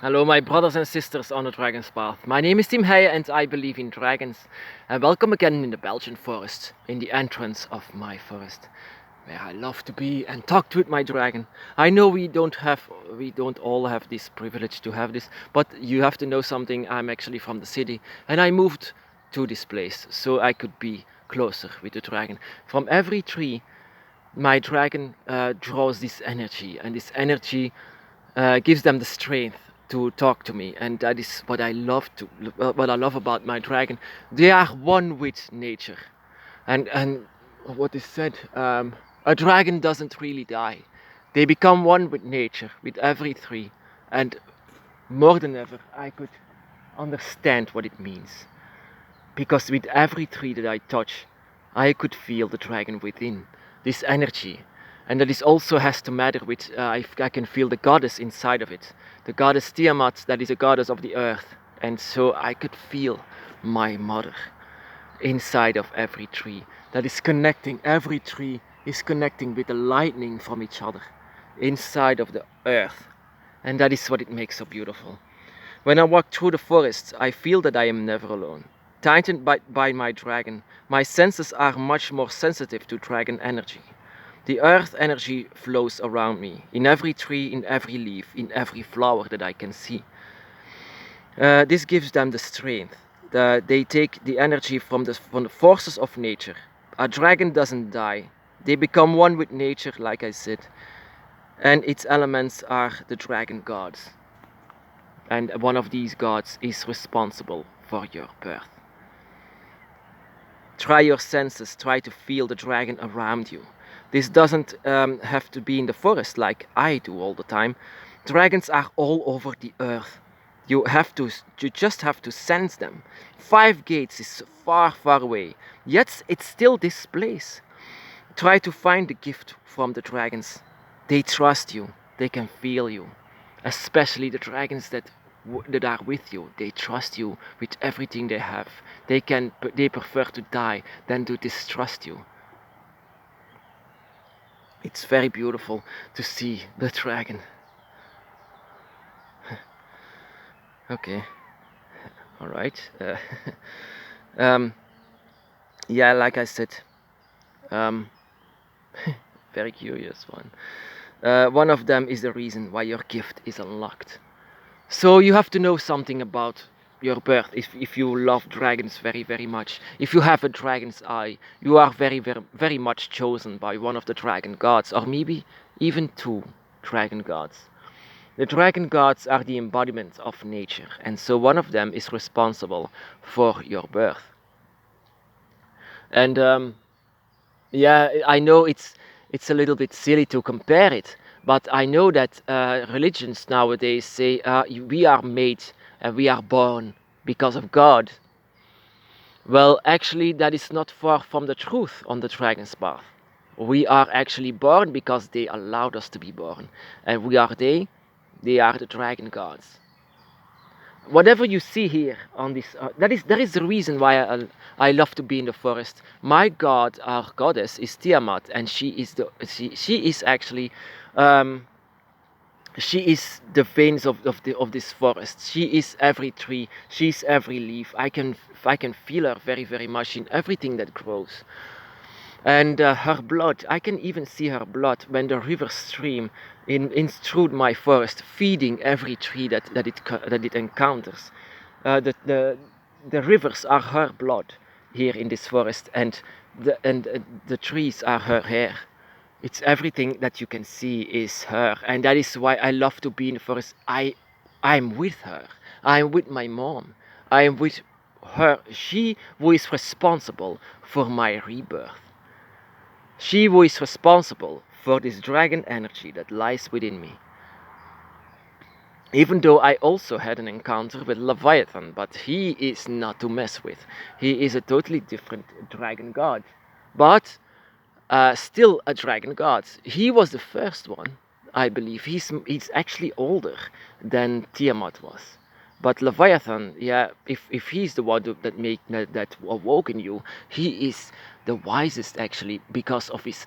Hello, my brothers and sisters on the Dragon's Path. My name is Tim Heijen and I believe in dragons. And welcome again in the Belgian forest, in the entrance of my forest, where I love to be and talk with my dragon. I know we don't all have this privilege to have this, but you have to know something. I'm actually from the city, and I moved to this place so I could be closer with the dragon. From every tree, my dragon draws this energy, and this energy gives them the strength to talk to me, and that is what I love about my dragon. They are one with nature, and what is said, a dragon doesn't really die. They become one with nature, with every tree, and more than ever, I could understand what it means because with every tree that I touch, I could feel the dragon within, this energy. And that is also has to matter with, I can feel the goddess inside of it. The goddess Tiamat, that is a goddess of the earth. And so I could feel my mother inside of every tree. That is connecting, every tree is connecting with the lightning from each other inside of the earth. And that is what it makes so beautiful. When I walk through the forest, I feel that I am never alone. Tightened by my dragon, my senses are much more sensitive to dragon energy. The earth energy flows around me, in every tree, in every leaf, in every flower that I can see. This gives them the strength. They take the energy from the forces of nature. A dragon doesn't die. They become one with nature, like I said. And its elements are the dragon gods. And one of these gods is responsible for your birth. Try your senses, try to feel the dragon around you. This doesn't have to be in the forest like I do all the time. Dragons are all over the earth. You just have to sense them. 5 gates is far, far away, yet it's still this place. Try to find the gift from the dragons. They trust you, they can feel you. Especially the dragons that are with you. They trust you with everything they have. They prefer to die than to distrust you. It's very beautiful to see the dragon. Okay, all right. Yeah, like I said, um, very curious one. One of them is the reason why your gift is unlocked. So you have to know something about your birth if you love dragons very, very much. If you have a dragon's eye, you are very, very, very much chosen by one of the dragon gods, or maybe even 2 dragon gods. The dragon gods are the embodiment of nature, and so one of them is responsible for your birth. And yeah, I know it's a little bit silly to compare it, but I know that religions nowadays say we are made and we are born because of God. Well, actually, that is not far from the truth on the dragon's path. We are actually born because they allowed us to be born, and they are the dragon gods. Whatever you see here on this, that is the reason why I love to be in the forest. My god, our goddess, is Tiamat, and she is actually um, she is the veins of this forest. She is every tree. She's every leaf. I can feel her very, very much in everything that grows. And her blood, I can even see her blood when the river stream in through my forest, feeding every tree that it encounters. The rivers are her blood here in this forest, and the trees are her hair. It's everything that you can see is her, and that is why I love to be in the forest. I'm with her. I'm with my mom. I'm with her. She who is responsible for my rebirth. She who is responsible for this dragon energy that lies within me. Even though I also had an encounter with Leviathan, but he is not to mess with. He is a totally different dragon god. But still a dragon god. He was the first one, I believe. He's actually older than Tiamat was. But Leviathan, yeah, if he's the one that awoke in you, he is the wisest actually because of his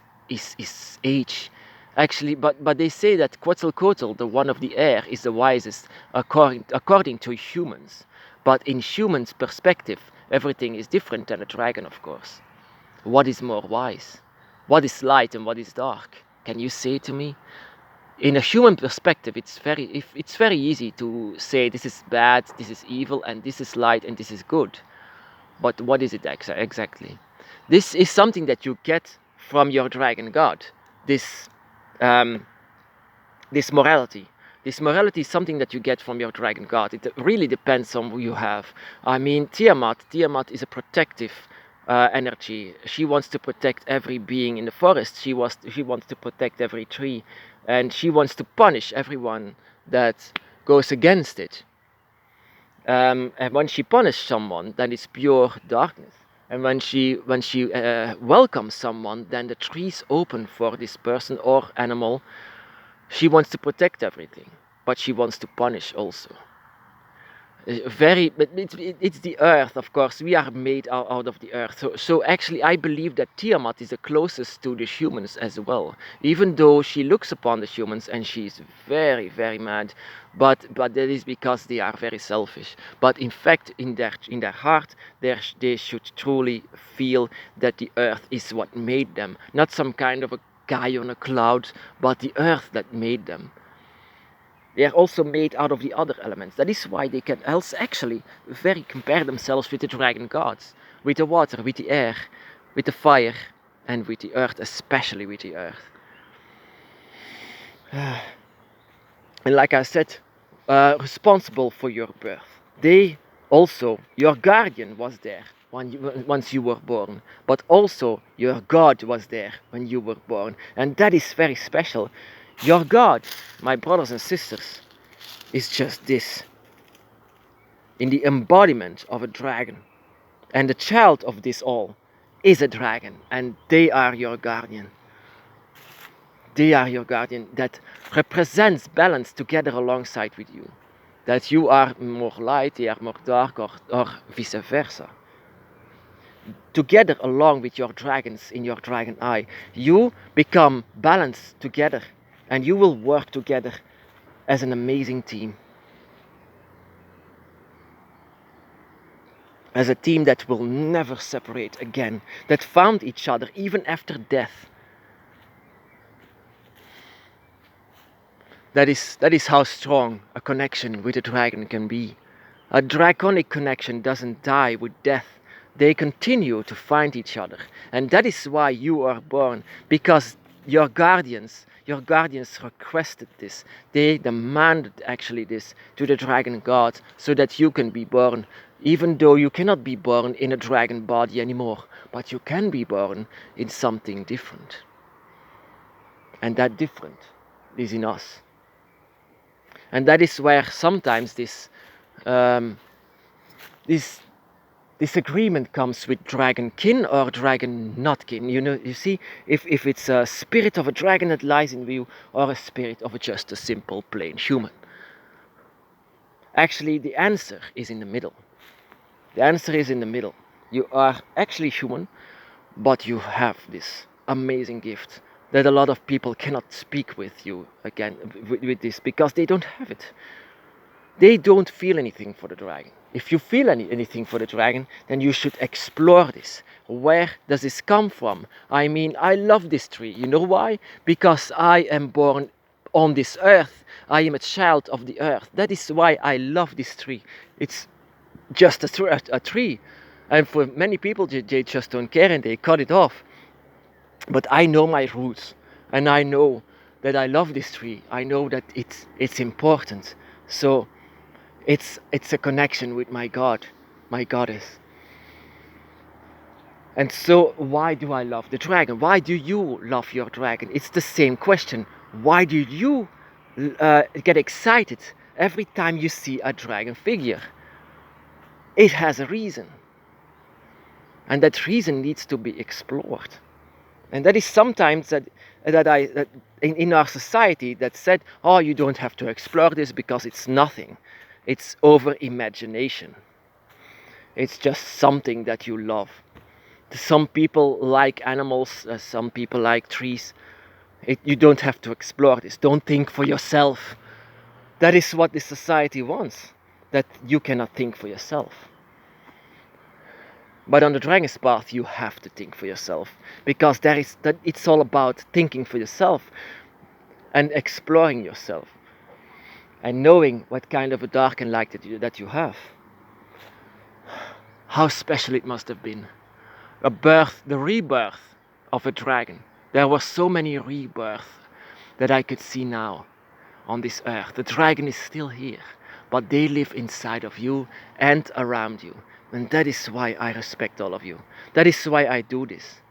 age. Actually, but they say that Quetzalcoatl, the one of the air, is the wisest according to humans. But in humans' perspective, everything is different than a dragon, of course. What is more wise? What is light and what is dark? Can you say to me? In a human perspective, it's very easy to say this is bad, this is evil, and this is light and this is good. But what is it exactly? This is something that you get from your dragon god. This um, this morality. This morality is something that you get from your dragon god. It really depends on who you have. I mean, Tiamat is a protective energy. She wants to protect every being in the forest. She wants to protect every tree, and she wants to punish everyone that goes against it. And when she punishes someone, then it's pure darkness. And when she welcomes someone, then the trees open for this person or animal. She wants to protect everything, but she wants to punish also. But it's the earth, of course. We are made out of the earth. So actually, I believe that Tiamat is the closest to the humans as well. Even though she looks upon the humans and she's very, very mad, but that is because they are very selfish. But in fact, in their heart, they should truly feel that the earth is what made them, not some kind of a guy on a cloud, but the earth that made them. They are also made out of the other elements. That is why they can else actually very compare themselves with the dragon gods, with the water, with the air, with the fire, and with the earth, especially with the earth. And like I said, responsible for your birth. They also, your guardian was there once you were born, but also your God was there when you were born, and that is very special. Your God, my brothers and sisters, is just this, in the embodiment of a dragon. And the child of this all is a dragon, and they are your guardian. They are your guardian that represents balance together alongside with you. That you are more light, they are more dark, or vice versa. Together along with your dragons in your dragon eye, you become balanced together, and you will work together as an amazing team. As a team that will never separate again, that found each other even after death. That is how strong a connection with a dragon can be. A draconic connection doesn't die with death. They continue to find each other. And that is why you are born, because your guardians requested this. They demanded actually this to the dragon god so that you can be born. Even though you cannot be born in a dragon body anymore, but you can be born in something different. And that different is in us. And that is where sometimes this disagreement comes with dragon kin or dragon not kin. You see, if it's a spirit of a dragon that lies in you or a spirit of just a simple plain human. Actually, the answer is in the middle. The answer is in the middle. You are actually human, but you have this amazing gift that a lot of people cannot speak with you again with this because they don't have it. They don't feel anything for the dragon. If you feel anything for the dragon, then you should explore this. Where does this come from? I mean, I love this tree. You know why? Because I am born on this earth. I am a child of the earth. That is why I love this tree. It's just a tree. And for many people, they just don't care and they cut it off. But I know my roots, and I know that I love this tree. I know that it's important. So it's a connection with my God, my goddess. And so why do I love the dragon? Why do you love your dragon? It's the same question. Why do you get excited every time you see a dragon figure? It has a reason. And that reason needs to be explored. And that is sometimes that in our society that said, oh, you don't have to explore this because it's nothing. It's over imagination. It's just something that you love. Some people like animals, some people like trees. You don't have to explore this. Don't think for yourself. That is what this society wants, that you cannot think for yourself. But on the Dragon's Path, you have to think for yourself, because it's all about thinking for yourself and exploring yourself and knowing what kind of a dark and light that you have. How special it must have been. The rebirth of a dragon. There were so many rebirths that I could see now on this earth. The dragon is still here, but they live inside of you and around you. And that is why I respect all of you. That is why I do this.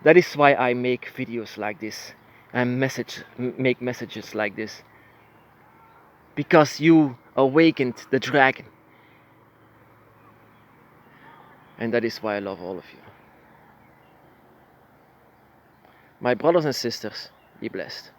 That is why I make videos like this and make messages like this. Because you awakened the dragon. And that is why I love all of you. My brothers and sisters, be blessed.